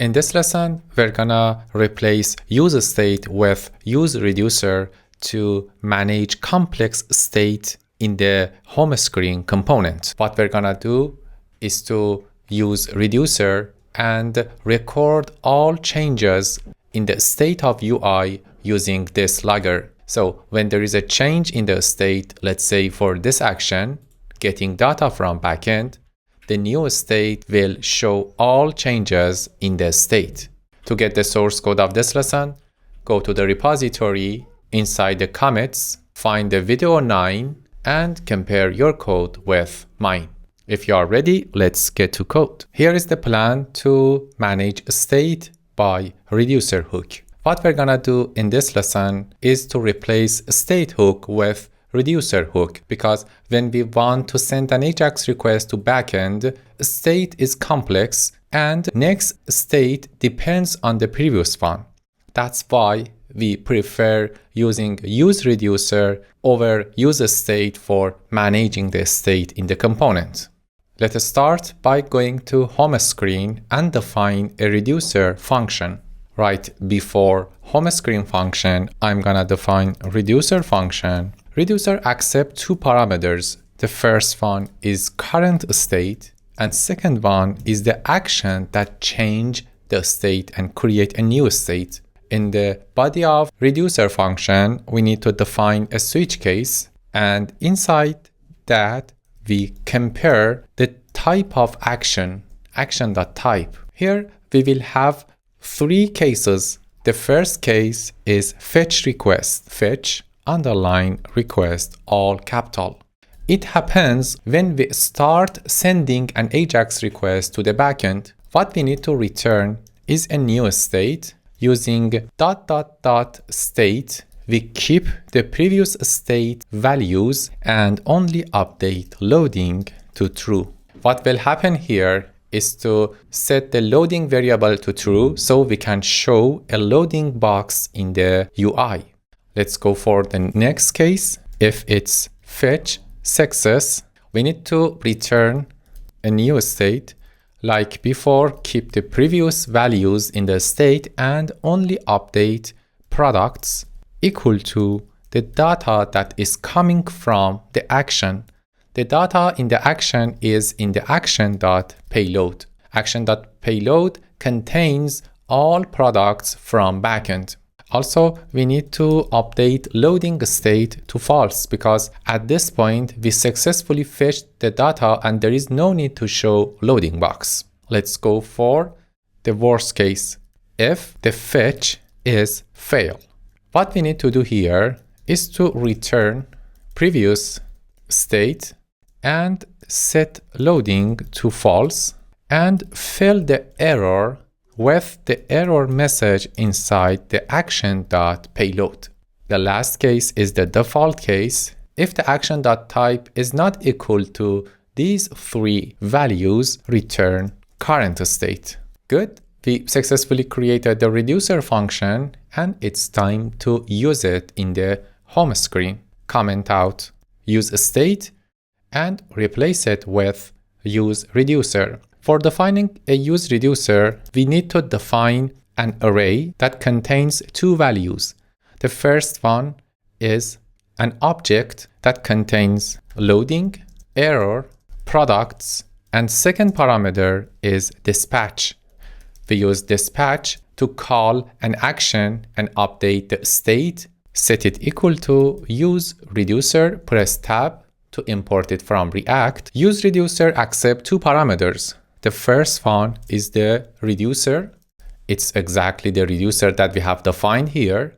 In this lesson, we're gonna replace useState with useReducer to manage complex state in the home screen component. What we're gonna do is to use Reducer and record all changes in the state of UI using this logger. So when there is a change in the state, let's say for this action, getting data from backend, the new state will show all changes in the state. To get the source code of this lesson, go to the repository, inside the commits, find the video 9 and compare your code with mine. If you are ready, let's get to code. Here is the plan to manage state by reducer hook. What we're gonna do in this lesson is to replace state hook with reducer hook, because when we want to send an AJAX request to backend, state is complex and next state depends on the previous one. That's why we prefer using useReducer over useState for managing the state in the component. Let us start by going to home screen and define a reducer function. Right before home screen function, I'm gonna define reducer function. Reducer accepts two parameters. The first one is current state and second one is the action that change the state and create a new state. In the body of reducer function, we need to define a switch case, and inside that we compare the type of action.type. Here we will have three cases. The first case is fetch request, fetch underline request, all capital. It happens when we start sending an AJAX request to the backend. What we need to return is a new state. Using ... state, we keep the previous state values and only update loading to true. What will happen here is to set the loading variable to true so we can show a loading box in the UI. Let's go for the next case. If it's fetch success, we need to return a new state. Like before, keep the previous values in the state and only update products equal to the data that is coming from the action. The data in the action is in the action.payload. Action.payload contains all products from backend. Also, we need to update loading state to false because at this point we successfully fetched the data and there is no need to show loading box. Let's go for the worst case. If the fetch is fail. What we need to do here is to return previous state and set loading to false and fill the error with the error message inside the action.payload. The last case is the default case. If the action.type is not equal to these three values, return current state. Good. We successfully created the reducer function and it's time to use it in the home screen. Comment out useState and replace it with useReducer. For defining a useReducer, we need to define an array that contains two values. The first one is an object that contains loading, error, products, and second parameter is dispatch. We use dispatch to call an action and update the state, set it equal to useReducer, press tab to import it from React. useReducer accepts two parameters. The first one is the reducer. It's exactly the reducer that we have defined here.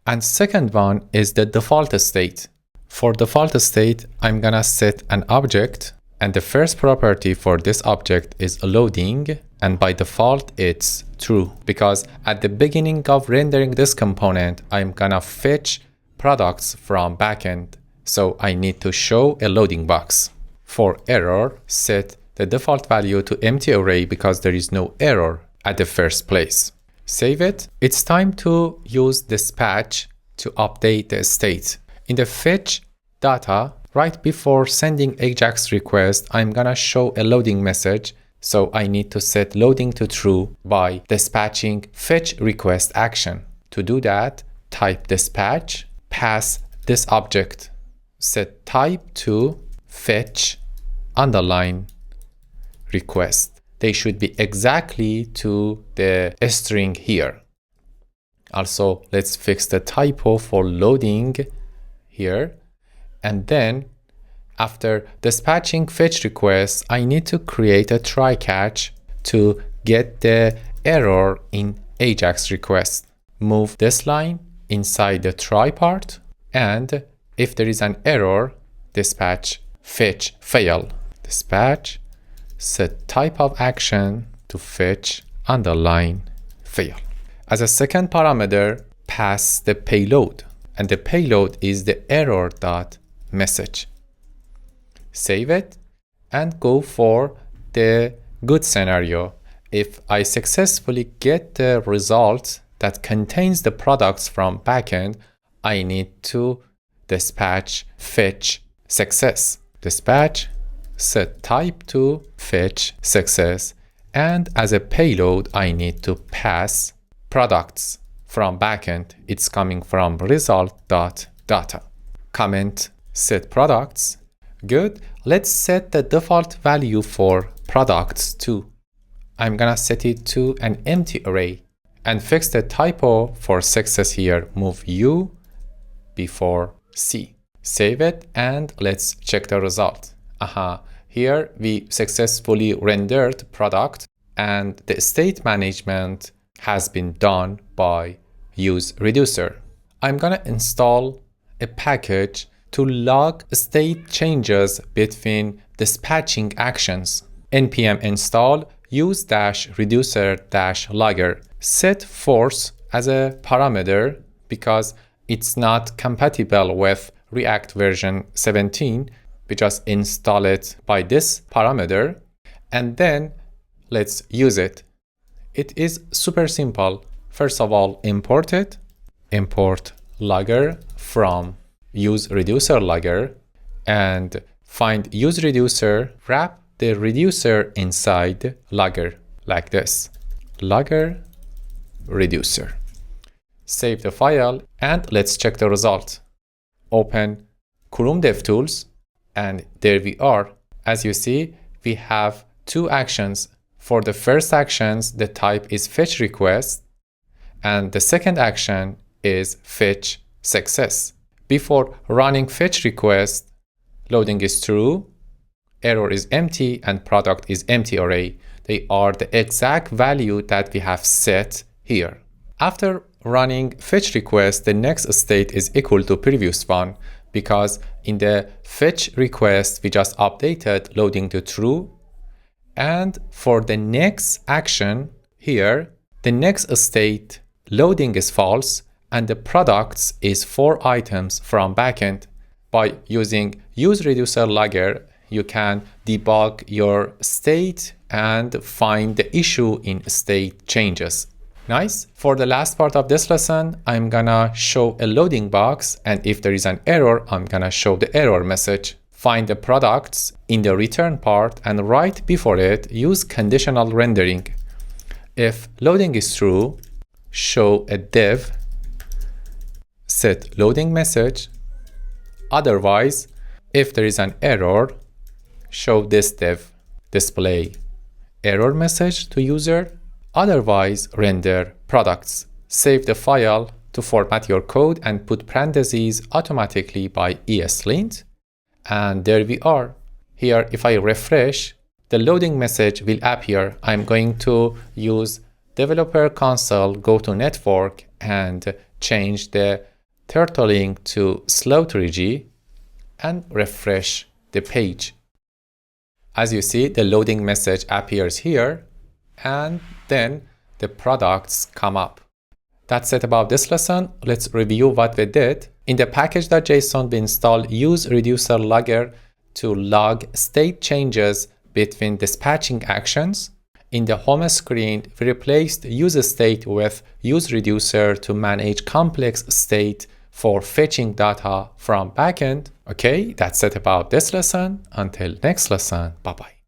And second one is the default state. For default state, I'm gonna set an object and the first property for this object is loading, and by default it's true because at the beginning of rendering this component, I'm gonna fetch products from backend. So I need to show a loading box. For error, set the default value to empty array because there is no error at the first place. Save it. It's time to use dispatch to update the state. In the fetch data, right before sending AJAX request, I'm gonna show a loading message So I need to set loading to true by dispatching fetch request action. To do that, type dispatch, pass this object, set type to fetch underline request. They should be exactly to the string here. Also, let's fix the typo for loading here. And then after dispatching fetch requests, I need to create a try catch to get the error in AJAX request. Move this line inside the try part, and if there is an error, dispatch fetch fail. Dispatch set type of action to fetch underline fail. As a second parameter, pass the payload, and the payload is the error.message. Save it and go for the good scenario. If I successfully get the result that contains the products from backend, I need to dispatch fetch success. Dispatch set type to fetch success, and as a payload I need to pass products from backend. It's coming from result.data. Comment set products. Good. Let's set the default value for products too. I'm gonna set it to an empty array and fix the typo for success here. Move U before C. Save it and let's check the result. Here we successfully rendered product and the state management has been done by useReducer. I'm gonna install a package to log state changes between dispatching actions. npm install use-reducer-logger. Set force as a parameter because it's not compatible with React version 17. We just install it by this parameter and then let's use it. It is super simple. First of all, import it. Import logger from useReducer-logger and find useReducer, wrap the reducer inside logger like this. Logger reducer. Save the file and let's check the result. Open Chrome DevTools and there we are. As you see, we have two actions. For the first actions, the type is fetch request and the second action is fetch success. Before running fetch request, loading is true, error is empty, and product is empty array. They are the exact value that we have set here. After running fetch request, the next state is equal to previous one because in the fetch request, we just updated loading to true. And for the next action here, the next state, loading is false, and the products is 4 items from backend. By using useReducer-logger, you can debug your state and find the issue in state changes. Nice. For the last part of this lesson, I'm gonna show a loading box, and if there is an error, I'm gonna show the error message. Find the products in the return part and right before it, use conditional rendering. If loading is true, show a div, set loading message. Otherwise, if there is an error, show this div, display error message to user. Otherwise, render products. Save the file to format your code and put parentheses automatically by ESLint. And there we are. Here, if I refresh, the loading message will appear. I'm going to use developer console, go to network and change the turtling to slow 3G and refresh the page. As you see, the loading message appears here and then the products come up. That's it about this lesson. Let's review what we did. In the package.json, we installed useReducer-logger to log state changes between dispatching actions. In the home screen, we replaced useState with useReducer to manage complex state for fetching data from backend. Okay, that's it about this lesson. Until next lesson, bye-bye.